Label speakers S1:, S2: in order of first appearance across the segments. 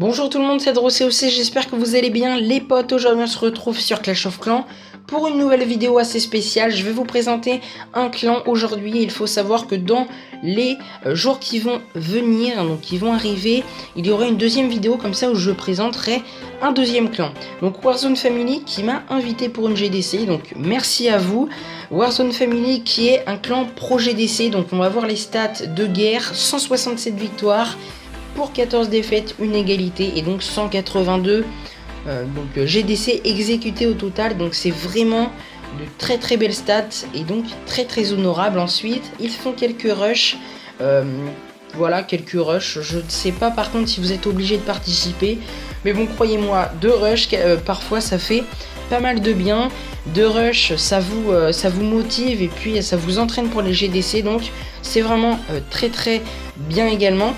S1: Bonjour tout le monde, c'est DroCoC, j'espère que vous allez bien les potes. Aujourd'hui on se retrouve sur Clash of Clans pour une nouvelle vidéo assez spéciale. Je vais vous présenter un clan aujourd'hui. Il faut savoir que dans les jours qui vont venir, donc qui vont arriver, il y aura une deuxième vidéo comme ça où je présenterai un deuxième clan. Donc Warzone Family qui m'a invité pour une GDC, donc merci à vous. Warzone Family qui est un clan pro GDC, donc on va voir les stats de guerre, 167 victoires. Pour 14 défaites, une égalité et donc 182 GDC exécutés au total. Donc c'est vraiment de très belles stats et donc très honorable. Ensuite, ils font quelques rushs. Voilà, quelques rushs. Je ne sais pas par contre si vous êtes obligé de participer. Mais bon, croyez-moi, 2 rushs, parfois ça fait pas mal de bien. 2 rushs, ça vous motive et puis ça vous entraîne pour les GDC. Donc c'est vraiment très bien également.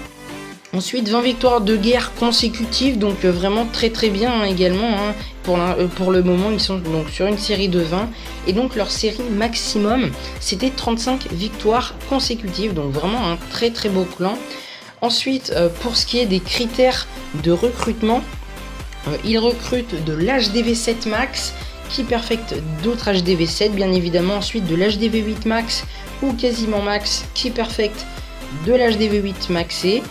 S1: Ensuite, 20 victoires de guerre consécutives, donc vraiment très bien également. Pour le moment, ils sont donc sur une série de 20. Et donc leur série maximum, c'était 35 victoires consécutives. Donc vraiment un très beau clan. Ensuite, pour ce qui est des critères de recrutement, ils recrutent de l'HDV7 Max, qui perfecte d'autres HDV7, bien évidemment. Ensuite, de l'HDV8 Max ou quasiment Max, qui perfecte de l'HDV8 maxé.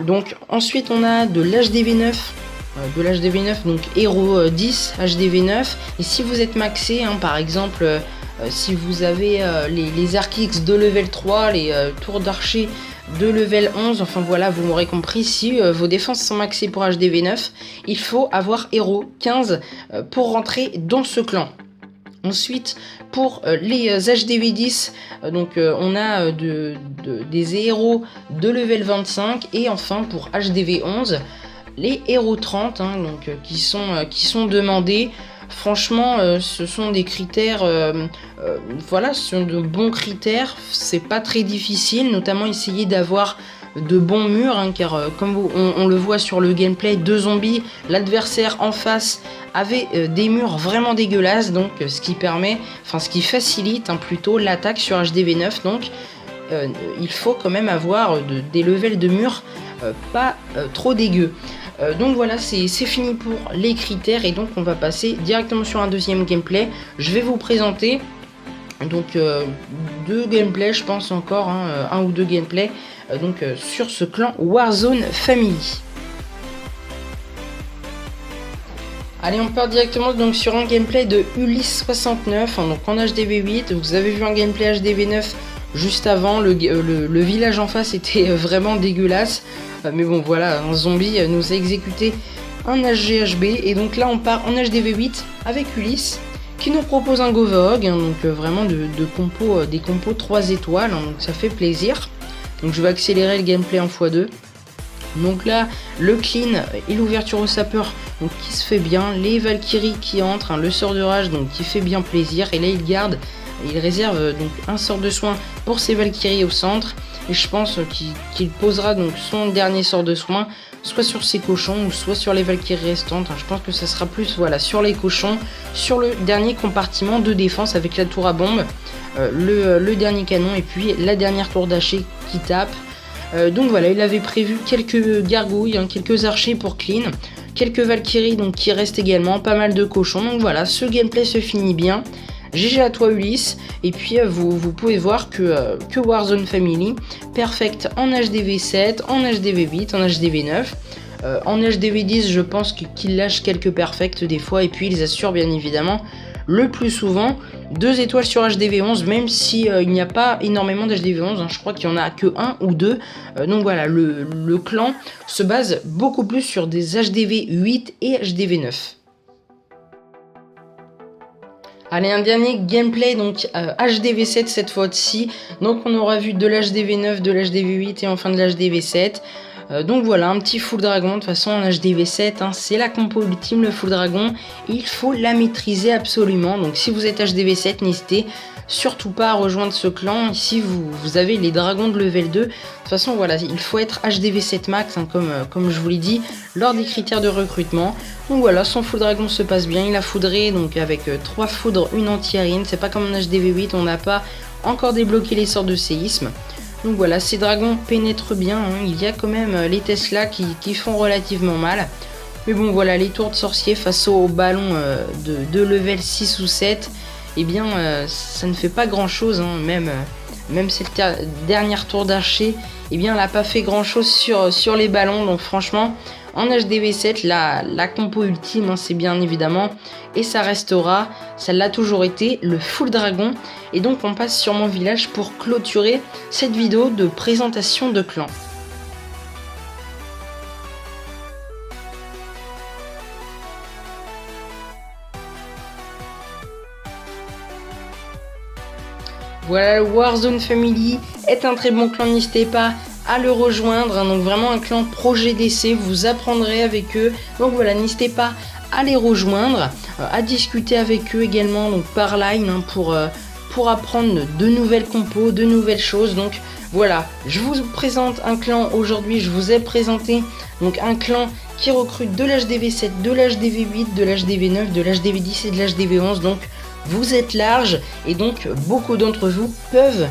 S1: Donc ensuite on a de l'HDV9, donc Hero 10 HDV9, et si vous êtes maxé, par exemple si vous avez les Arc-X de level 3, les tours d'archer de level 11, enfin voilà, vous m'aurez compris, si vos défenses sont maxées pour HDV9, il faut avoir Hero 15 pour rentrer dans ce clan. Ensuite, pour les HDV10, on a des héros de level 25. Et enfin, pour HDV11, les héros 30, qui sont demandés. Franchement, ce sont des critères, voilà, ce sont de bons critères. C'est pas très difficile, notamment essayer d'avoir de bons murs, car comme on le voit sur le gameplay de zombies, l'adversaire en face avait des murs vraiment dégueulasses, donc ce qui facilite plutôt l'attaque sur HDV9. Donc il faut quand même avoir des levels de murs pas trop dégueux. Donc voilà, c'est fini pour les critères et donc on va passer directement sur un deuxième gameplay. Je vais vous présenter donc 2 gameplays, je pense encore, 1 ou 2 gameplays sur ce clan Warzone Family. Allez, on part directement donc sur un gameplay de Ulysse 69, donc en HDV8. Vous avez vu un gameplay HDV9 juste avant. Le village en face était vraiment dégueulasse, mais bon voilà, un zombie nous a exécuté un HGHB et donc là on part en HDV8 avec Ulysse qui nous propose un Govog, donc vraiment des compos 3 étoiles, donc ça fait plaisir. Donc je vais accélérer le gameplay en x2. Donc là, le clean et l'ouverture au sapeur donc qui se fait bien, les Valkyries qui entrent, le sort de rage donc qui fait bien plaisir, et là il réserve donc un sort de soin pour ses Valkyries au centre, et je pense qu'il posera donc son dernier sort de soin soit sur ses cochons ou soit sur les Valkyries restantes. Je pense que ça sera plus sur les cochons, sur le dernier compartiment de défense avec la tour à bombe, le dernier canon et puis la dernière tour d'archer qui tape. Donc voilà, il avait prévu quelques gargouilles, quelques archers pour clean, quelques Valkyries donc qui restent également, pas mal de cochons. Donc voilà, ce gameplay se finit bien. GG à toi Ulysse, et puis vous pouvez voir que Warzone Family perfecte en HDV7, en HDV8, en HDV9. En HDV10, je pense qu'il lâche quelques perfects des fois, et puis ils assurent bien évidemment le plus souvent 2 étoiles sur HDV11, même si il n'y a pas énormément d'HDV11, je crois qu'il n'y en a que 1 ou 2. Donc voilà, le clan se base beaucoup plus sur des HDV8 et HDV9. Allez, un dernier gameplay, donc HDV7 cette fois-ci. Donc on aura vu de l'HDV9, de l'HDV8 et enfin de l'HDV7. Donc voilà, un petit full dragon. De toute façon, en HDV7, c'est la compo ultime, le full dragon. Il faut la maîtriser absolument. Donc si vous êtes HDV7, n'hésitez surtout pas à rejoindre ce clan. Ici, vous avez les dragons de level 2. De toute façon, voilà, il faut être HDV7 max, comme je vous l'ai dit, lors des critères de recrutement. Donc voilà, son full dragon se passe bien. Il a foudré, donc avec 3 foudres, une anti-aérienne. C'est pas comme en HDV8, on n'a pas encore débloqué les sorts de séisme. Donc voilà, ces dragons pénètrent bien, hein. Il y a quand même les Tesla qui font relativement mal. Mais bon voilà, les tours de sorcier face aux ballons de level 6 ou 7, eh bien ça ne fait pas grand chose, hein. Même cette dernière tour d'archer, eh bien elle n'a pas fait grand chose sur les ballons. Donc franchement, en HDV7, la compo ultime, hein, c'est bien évidemment, et ça restera, ça l'a toujours été, le full dragon. Et donc on passe sur mon village pour clôturer cette vidéo de présentation de clan. Voilà, Warzone Family est un très bon clan, n'hésitez pas à le rejoindre, hein. Donc vraiment un clan projet d'essai, vous apprendrez avec eux. Donc voilà, n'hésitez pas à les rejoindre, à discuter avec eux également, donc par line, hein, pour apprendre de nouvelles compos, de nouvelles choses. Donc voilà, je vous présente un clan aujourd'hui, je vous ai présenté donc un clan qui recrute de l'HDV7, de l'HDV8, de l'HDV9, de l'HDV10 et de l'HDV11. Donc vous êtes large et donc beaucoup d'entre vous peuvent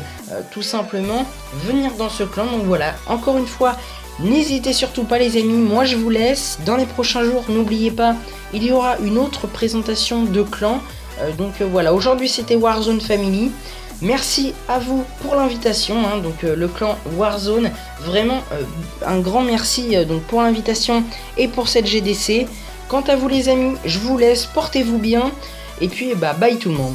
S1: tout simplement venir dans ce clan. Donc voilà, encore une fois, n'hésitez surtout pas les amis, moi je vous laisse. Dans les prochains jours, n'oubliez pas, il y aura une autre présentation de clan. Voilà, aujourd'hui c'était Warzone Family. Merci à vous pour l'invitation, hein. Donc le clan Warzone, vraiment un grand merci donc pour l'invitation et pour cette GDC. Quant à vous les amis, je vous laisse, portez-vous bien. Et puis, bye tout le monde.